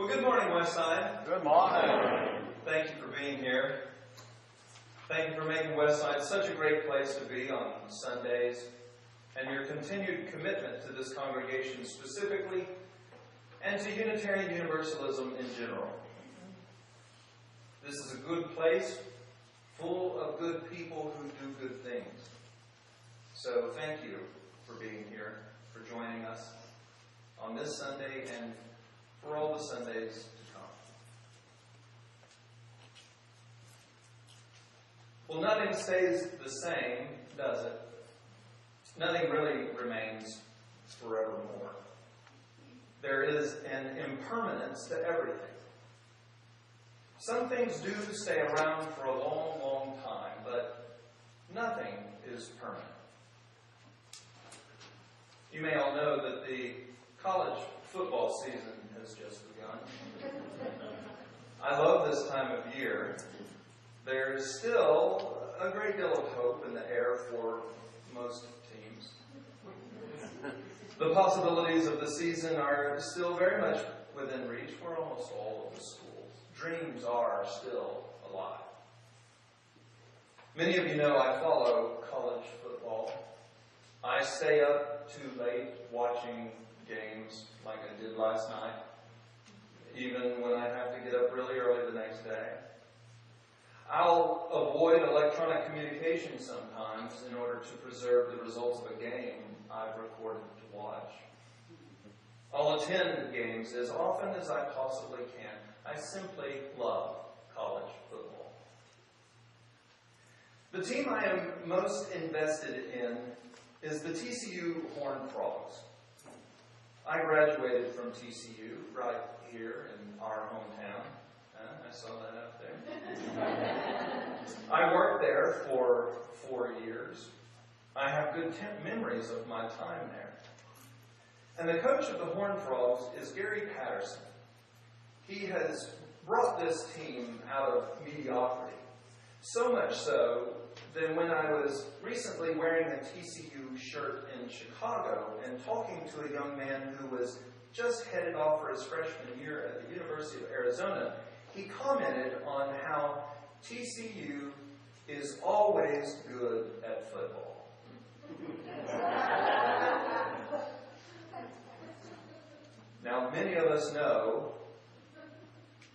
Well, good morning, Westside. Good morning. Thank you for being here. Thank you for making Westside such a great place to be on Sundays, and your continued commitment to this congregation specifically, and to Unitarian Universalism in general. This is a good place, full of good people who do good things. So thank you for being here, for joining us on this Sunday and for all the Sundays to come. Well, nothing stays the same, does it? Nothing really remains forevermore. There is an impermanence to everything. Some things do stay around for a long, long time, but nothing is permanent. You may all know that the college football season has just begun. I love this time of year. There's still a great deal of hope in the air for most teams. The possibilities of the season are still very much within reach for almost all of the schools. Dreams are still alive. Many of you know I follow college football. I stay up too late watching games like I did last night, even when I have to get up really early the next day. I'll avoid electronic communication sometimes in order to preserve the results of a game I've recorded to watch. I'll attend games as often as I possibly can. I simply love college football. The team I am most invested in is the TCU Horned Frogs. I graduated from TCU right here in our hometown. I saw that up there. I worked there for 4 years. I have good memories of my time there. And the coach of the Horned Frogs is Gary Patterson. He has brought this team out of mediocrity. So much so that when I was recently wearing a TCU shirt in Chicago and talking to a young man who was just headed off for his freshman year at the University of Arizona, he commented on how TCU is always good at football. Now, many of us know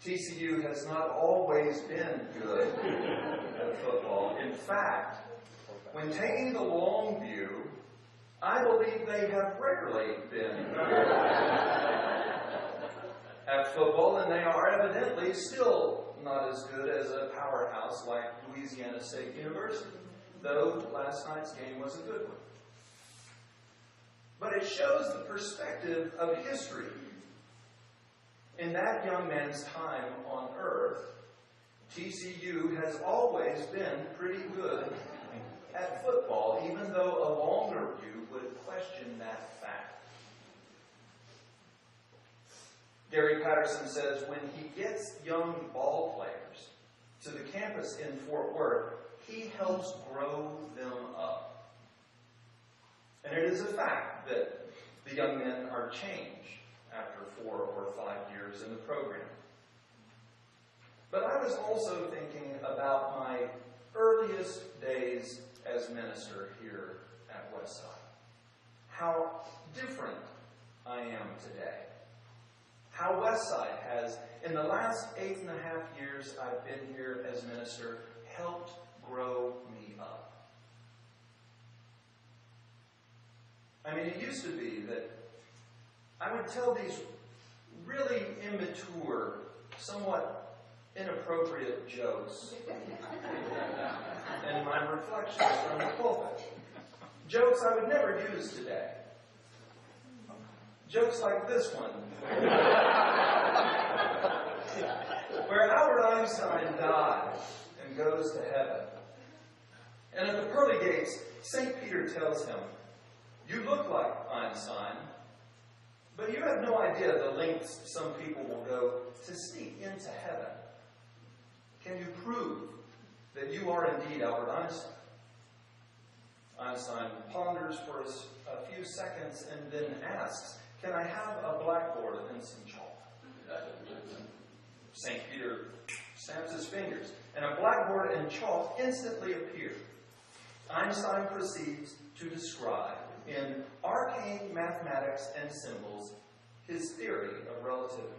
TCU has not always been good at football. In fact, when taking the long view, I believe they have rarely been good at football, and they are evidently still not as good as a powerhouse like Louisiana State University, though last night's game was a good one. But it shows the perspective of history. In that young man's time on earth, TCU has always been pretty good at football, even though a longer view would question that fact. Gary Patterson says when he gets young ball players to the campus in Fort Worth, he helps grow them up. And it is a fact that the young men are changed after 4 or 5 years in the program. But I was also thinking about my earliest days as minister here at Westside. How different I am today. How Westside has, in the last 8.5 years I've been here as minister, helped grow me up. I mean, it used to be that I would tell these really immature, somewhat inappropriate jokes in my reflections from the pulpit. Jokes I would never use today. Jokes like this one, where Albert Einstein dies and goes to heaven. And at the pearly gates, St. Peter tells him, "You look like Einstein, but you have no idea the lengths some people will go to sneak into heaven. Can you prove that you are indeed Albert Einstein?" Einstein ponders for a few seconds and then asks, "Can I have a blackboard and some chalk?" St. Peter snaps his fingers, and a blackboard and chalk instantly appear. Einstein proceeds to describe, in arcane mathematics and symbols, his theory of relativity.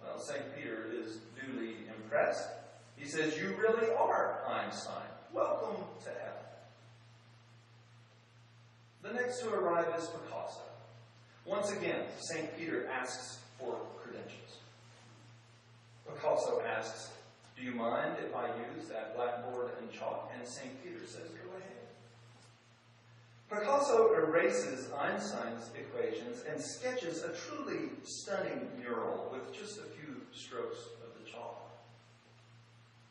Well, St. Peter is duly impressed. He says, "You really are Einstein. Welcome to heaven." The next to arrive is Picasso. Once again, St. Peter asks for credentials. Picasso asks, "Do you mind if I use that blackboard and chalk?" And St. Peter says, "Go ahead." Picasso erases Einstein's equations and sketches a truly stunning mural with just a few strokes of the chalk.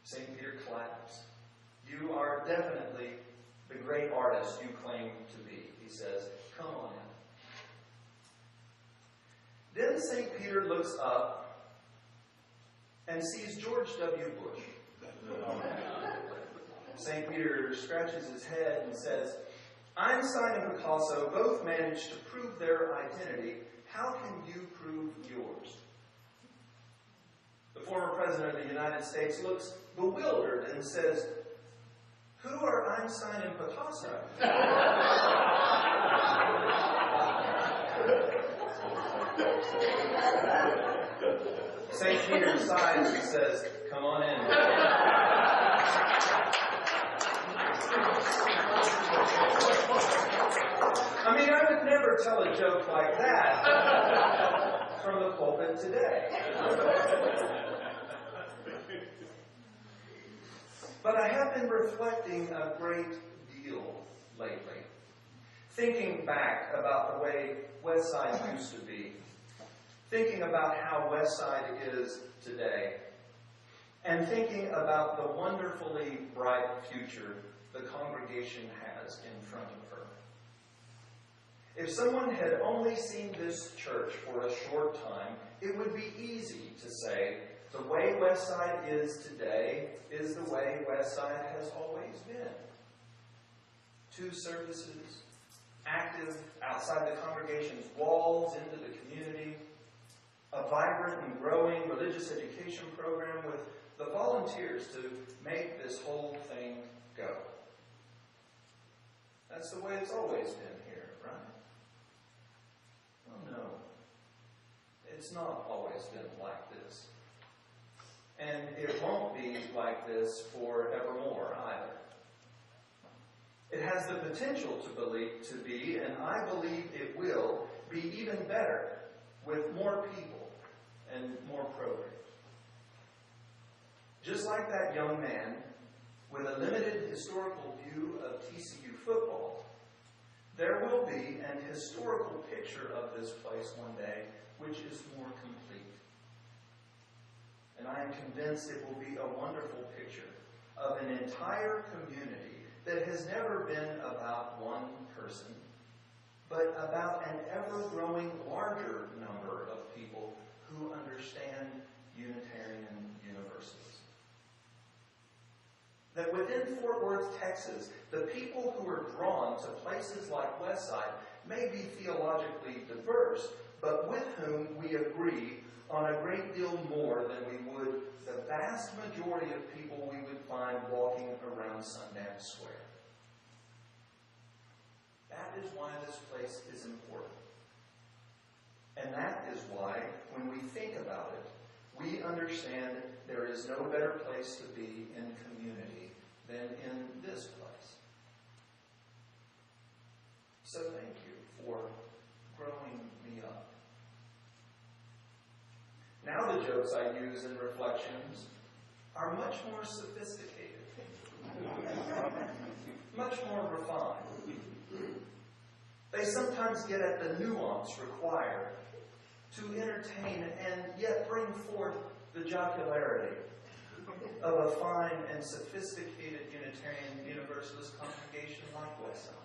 St. Peter claps. "You are definitely the great artist you claim to be," he says. "Come on in." Then St. Peter looks up and sees George W. Bush. St. Peter scratches his head and says, "Einstein and Picasso both managed to prove their identity. How can you prove yours?" The former President of the United States looks bewildered and says, "Who are Einstein and Picasso?" St. Peter sighs and says, "Come on in." I mean, I would never tell a joke like that from the pulpit today. But I have been reflecting a great deal lately, thinking back about the way Westside used to be, thinking about how Westside is today, and thinking about the wonderfully bright future the congregation has in front of her. If someone had only seen this church for a short time, it would be easy to say, the way Westside is today is the way Westside has always been. 2 services, active outside the congregation's walls into the community, a vibrant and growing religious education program with the volunteers to make this whole thing go. That's the way it's always been here, right? Well, no. It's not always been like this. And it won't be like this for Evermore either. It has the potential to be, and I believe it will, be even better with more people and more programs. Just like that young man with a limited historical view of TCU football, there will be an historical picture of this place one day which is more complete. And I am convinced it will be a wonderful picture of an entire community that has never been about one person, but about an ever-growing larger number of people who understand Unitarian Universalism. That within Fort Worth, Texas, the people who are drawn to places like Westside may be theologically diverse, but with whom we agree on a great deal more than we would the vast majority of people we would find walking around Sundance Square. That is why this place is important. And that is why, when we think about it, we understand there is no better place to be in community than in this place. So thank you for growing me up. Now the jokes I use in reflections are much more sophisticated, much more refined. They sometimes get at the nuance required to entertain and yet bring forth the jocularity of a fine and sophisticated Unitarian Universalist congregation like Westside.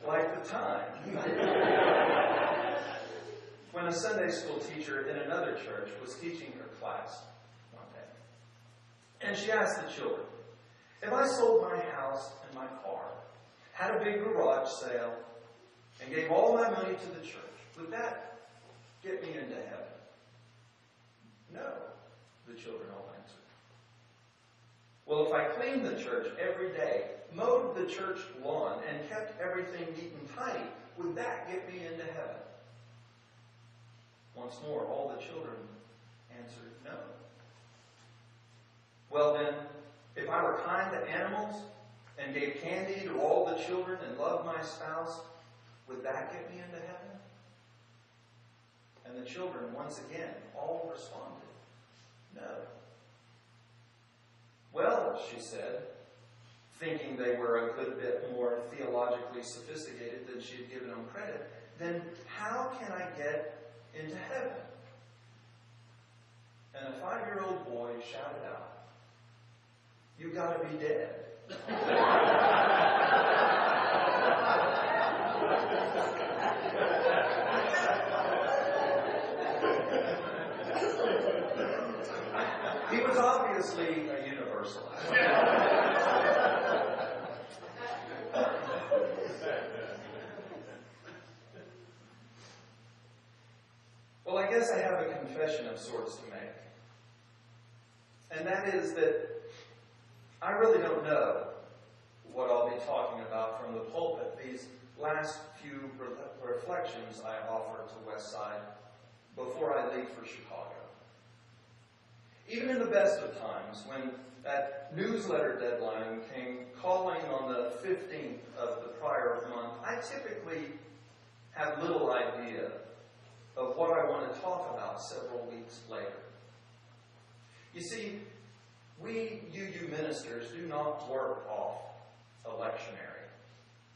Like the time when a Sunday school teacher in another church was teaching her class one day. And she asked the children, if I sold my house and my car, had a big garage sale, and gave all my money to the church, would that get me into heaven? No, the children all answered. Well, if I cleaned the church every day, mowed the church lawn, and kept everything neat and tidy, would that get me into heaven? Once more, all the children answered no. Well then, if I were kind to animals and gave candy to all the children and loved my spouse, would that get me into heaven? And the children, once again, all responded, no. Well, she said, thinking they were a good bit more theologically sophisticated than she had given them credit, then how can I get into heaven? And a 5-year-old boy shouted out, "You gotta be dead." He was obviously a universalist. Well, I guess I have a confession of sorts to make. And that is that I really don't know what I'll be talking about from the pulpit these last few reflections I offer to Westside before I leave for Chicago. Even in the best of times, when that newsletter deadline came calling on the 15th of the prior month, I typically have little idea of what I want to talk about several weeks later. You see, we UU ministers do not work off a lectionary.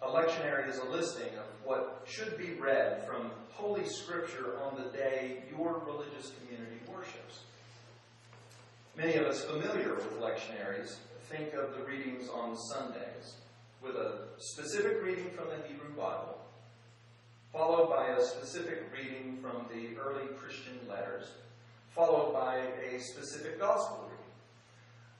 A lectionary is a listing of what should be read from Holy Scripture on the day your religious community worships. Many of us familiar with lectionaries think of the readings on Sundays, with a specific reading from the Hebrew Bible, followed by a specific reading from the early Christian letters, followed by a specific gospel reading.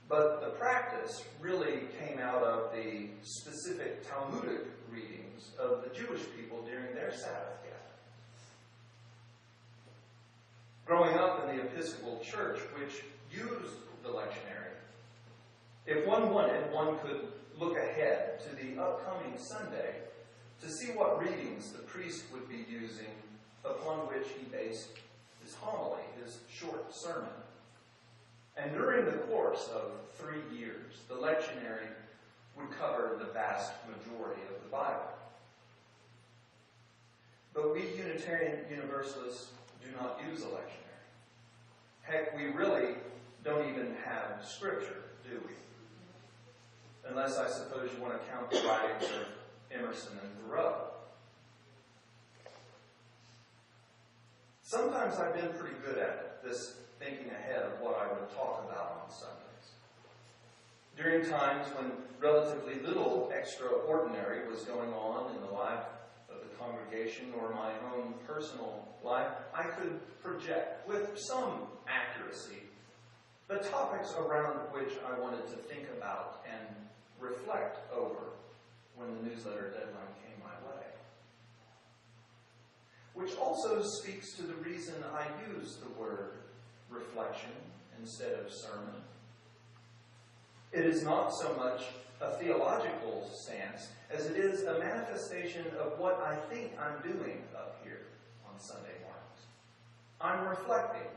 But the practice really came out of the specific Talmudic readings of the Jewish people during their Sabbath gatherings. Growing up in the Episcopal Church, which used the lectionary, if one wanted, one could look ahead to the upcoming Sunday to see what readings the priest would be using upon which he based his homily, his short sermon. And during the course of 3 years, the lectionary would cover the vast majority of the Bible. But we Unitarian Universalists do not use a lectionary. Heck, we really don't even have Scripture, do we? Unless I suppose you want to count the writings of Emerson and Thoreau. Sometimes I've been pretty good at it, this thinking ahead of what I would talk about on Sundays. During times when relatively little extraordinary was going on in the life of the congregation or my own personal life, I could project with some accuracy the topics around which I wanted to think about and reflect over when the newsletter deadline came my way. Which also speaks to the reason I use the word reflection instead of sermon. It is not so much a theological stance as it is a manifestation of what I think I'm doing up here on Sunday mornings. I'm reflecting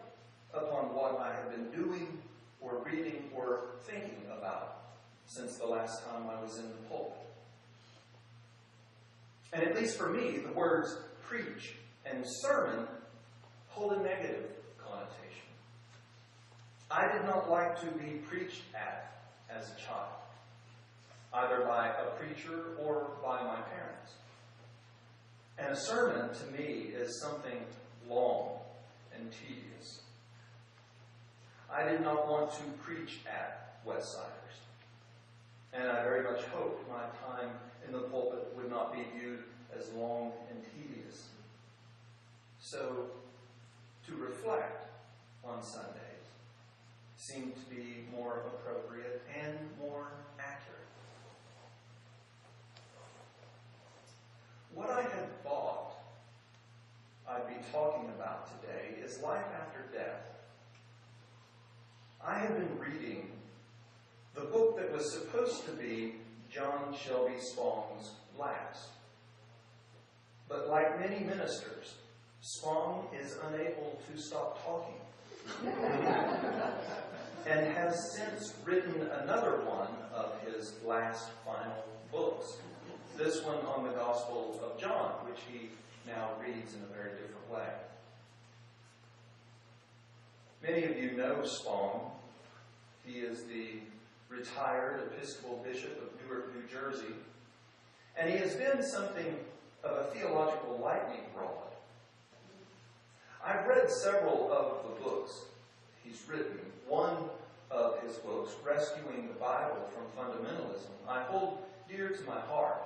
upon what I have been doing or reading or thinking about since the last time I was in the pulpit. And at least for me, the words preach and sermon hold a negative connotation. I did not like to be preached at as a child, either by a preacher or by my parents. And a sermon, to me, is something long and tedious. I did not want to preach at Westsiders. And I very much hoped my time in the pulpit would not be viewed as long and tedious. So, to reflect on Sundays seemed to be more appropriate and more accurate. What I had thought is life after death. I have been reading the book that was supposed to be John Shelby Spong's last. But like many ministers, Spong is unable to stop talking and has since written another one of his last final books. This one on the Gospel of John, which he now reads in a very different way. Many of you know Spong. He is the retired Episcopal Bishop of Newark, New Jersey, and he has been something of a theological lightning rod. I've read several of the books he's written. One of his books, Rescuing the Bible from Fundamentalism, I hold dear to my heart,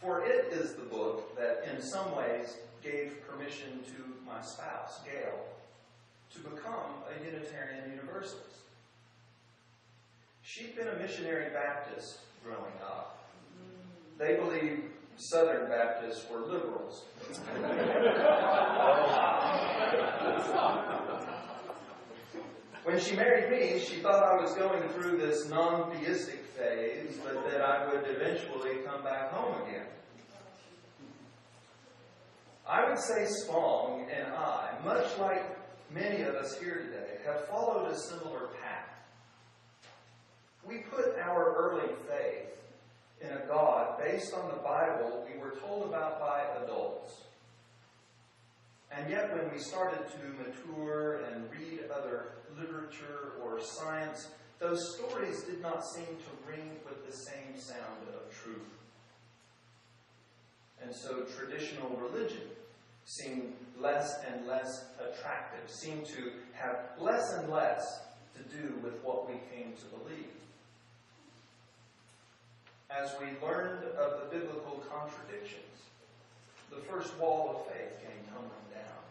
for it is the book that in some ways gave permission to my spouse, Gail, to become a Unitarian Universalist. She'd been a missionary Baptist growing up. They believed Southern Baptists were liberals. When she married me, she thought I was going through this non-theistic phase, but that I would eventually come back home again. I would say Spong and I, much like many of us here today, have followed a similar path. We put our early faith in a God based on the Bible we were told about by adults. And yet when we started to mature and read other literature or science, those stories did not seem to ring with the same sound of truth. And so traditional religion seemed less and less attractive, seemed to have less and less to do with what we came to believe. As we learned of the biblical contradictions, the first wall of faith came tumbling down.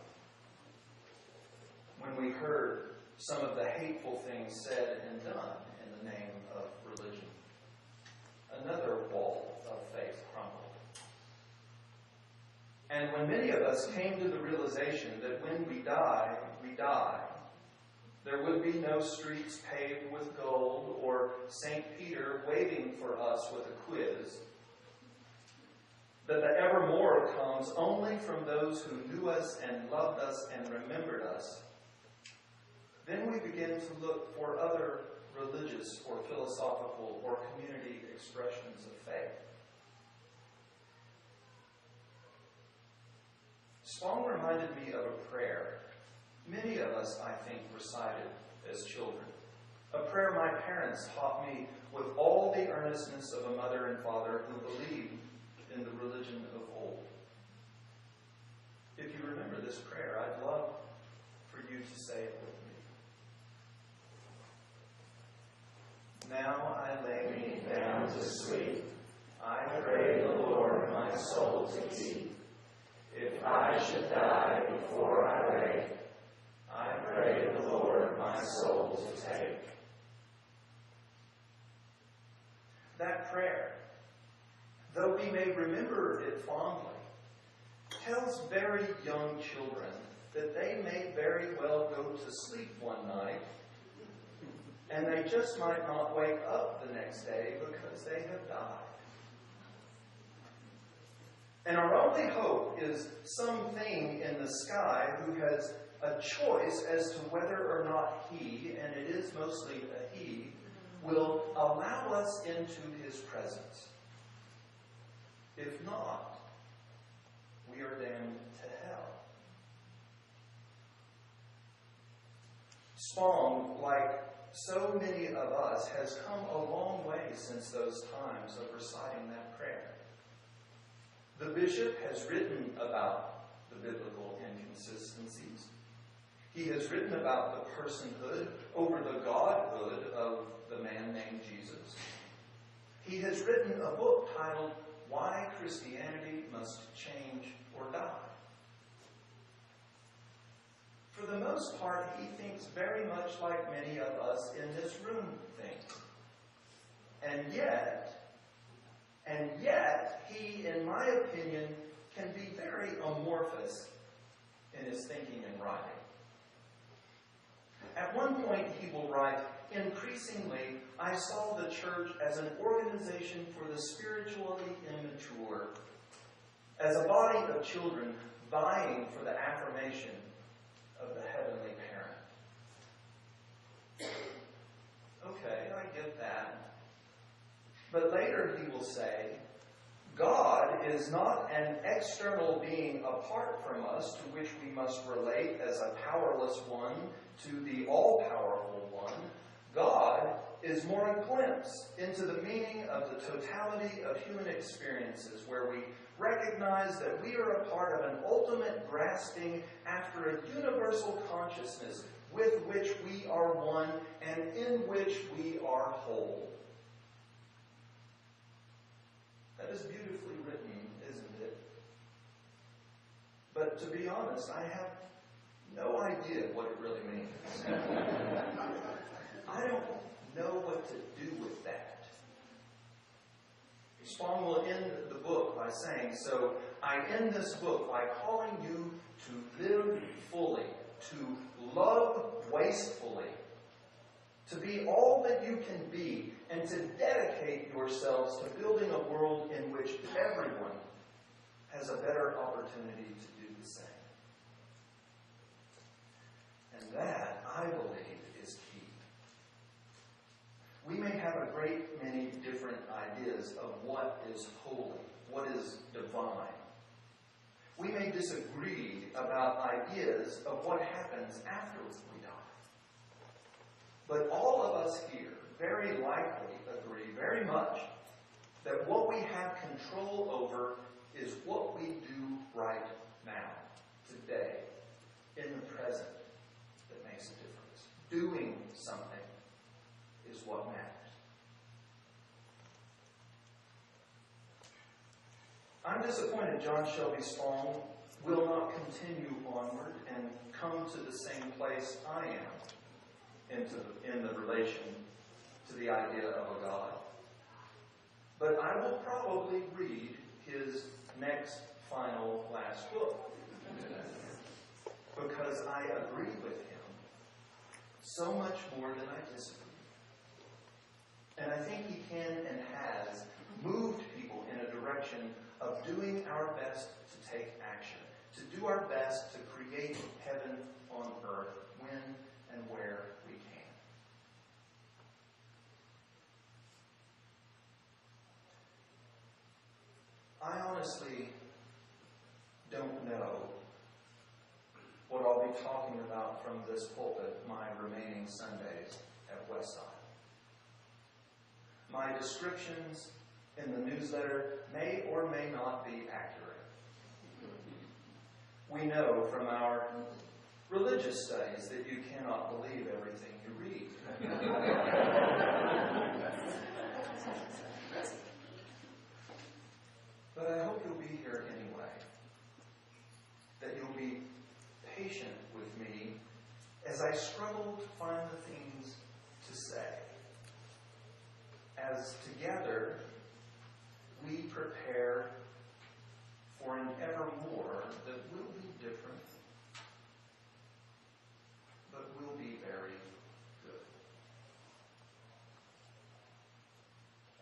When we heard some of the hateful things said and done in the name of religion, another wall of faith crumbled. And when many of us came to the realization that when we die, we die, there would be no streets paved with gold or St. Peter waiting for us with a quiz, that the Evermore comes only from those who knew us and loved us and remembered us, then we begin to look for other religious or philosophical or community expressions of faith. Spong reminded me of a prayer many of us, I think, recited as children. A prayer my parents taught me with all the earnestness of a mother and father who believed in the religion of old. If you remember this prayer, I'd love for you to say it with me. Now I lay me down to sleep. I pray the Lord my soul to keep. If I should die before I wake, I pray the Lord my soul to take. That prayer, though we may remember it fondly, tells very young children that they may very well go to sleep one night and they just might not wake up the next day because they have died. And our only hope is something in the sky who has a choice as to whether or not he, and it is mostly a he, will allow us into his presence. If not, we are damned to hell. Spong, like so many of us, has come a long way since those times of reciting that prayer. The bishop has written about the biblical inconsistencies. He has written about the personhood over the godhood of the man named Jesus. He has written a book titled Why Christianity Must Change or Die. For the most part, he thinks very much like many of us in this room think. And yet, he, in my opinion, can be very amorphous in his thinking and writing. At one point, he will write, increasingly, I saw the church as an organization for the spiritually immature, as a body of children vying for the affirmation of the heavenly parent. Okay, I get that. But later he will say, God is not an external being apart from us to which we must relate as a powerless one to the all-powerful one. God is more a glimpse into the meaning of the totality of human experiences, where we recognize that we are a part of an ultimate grasping after a universal consciousness with which we are one and in which we are whole. That is beautifully written, isn't it? But to be honest, I have no idea what it really means. I don't know what to do with that. Spong will end the book by saying, so I end this book by calling you to live fully, to love wastefully, to be all that you can be, and to dedicate yourselves to building a world in which everyone has a better opportunity to do the same. And that, I believe, is key. We may have a great many different ideas of what is holy, what is divine. We may disagree about ideas of what happens after we die. But all of us here very likely agree very much that what we have control over is what we do right now, today, in the present, that makes a difference. Doing something is what matters. I'm disappointed John Shelby Spong will not continue onward and come to the same place I am in the relation to the idea of a God. But I will probably read his next, final, last book. Because I agree with him so much more than I disagree. And I think he can and has moved people in a direction of doing our best to take action, to do our best to create heaven on earth when and where we can. I honestly don't know what I'll be talking about from this pulpit my remaining Sundays at Westside. My descriptions in the newsletter may or may not be accurate. We know from our religious studies that you cannot believe everything you read. But I hope you'll be here anyway. That you'll be patient with me as I struggle to find the things to say. As together we prepare for an evermore that will be different, but will be very good.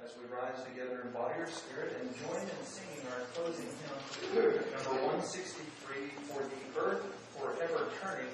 As we rise together in body or spirit and join in singing our closing hymn, number 163, For the Earth Forever Turning,